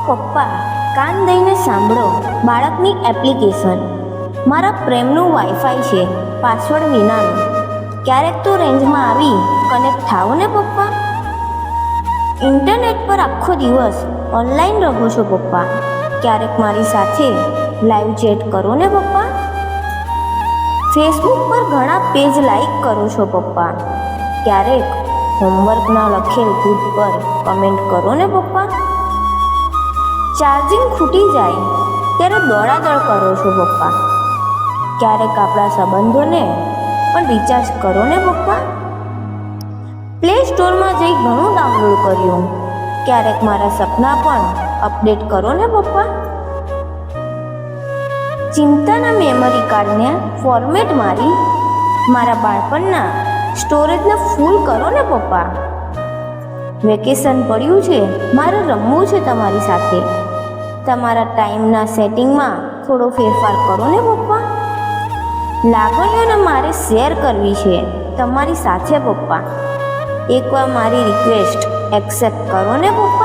પપ્પા, કાન દઈને સાંભળો બાળકની એપ્લિકેશન. મારા પ્રેમનું વાઈફાઈ છે, પાસવર્ડ વિનાનું. ક્યારેક તો રેન્જમાં આવી કનેક્ટ થાઓ ને પપ્પા. ઇન્ટરનેટ પર આખો દિવસ ઓનલાઈન રહો છો પપ્પા. ક્યારેક મારી સાથે લાઈવ ચેટ કરો ને પપ્પા. ફેસબુક પર ઘણા પેજ લાઈક કરો છો પપ્પા. ક્યારેક હોમવર્કના લખેલ ગુડ પર કમેન્ટ કરો ને પપ્પા. ચાર્જિંગ ખૂટી જાય ત્યારે દોડાદોડ કરો છો પપ્પા. ક્યારેક આપણા સંબંધોને પણ રિચાર્જ કરો ને પપ્પા. પ્લે સ્ટોરમાં જઈ ઘણું ડાઉનલોડ કર્યું. ક્યારેક મારા સપના પણ અપડેટ કરો ને પપ્પા. ચિંતાના મેમરી કાર્ડને ફોર્મેટ મારી મારા બાળપણના સ્ટોરેજને ફૂલ કરો ને પપ્પા. વેકેશન પડ્યું છે, મારે રમવું છે તમારી સાથે. તમારા ટાઈમના સેટિંગમાં થોડો ફેરફાર કરો ને પપ્પા. લાગણીઓને મારે શેર કરવી છે તમારી સાથે પપ્પા. એકવાર મારી રિક્વેસ્ટ એક્સેપ્ટ કરો ને પપ્પા.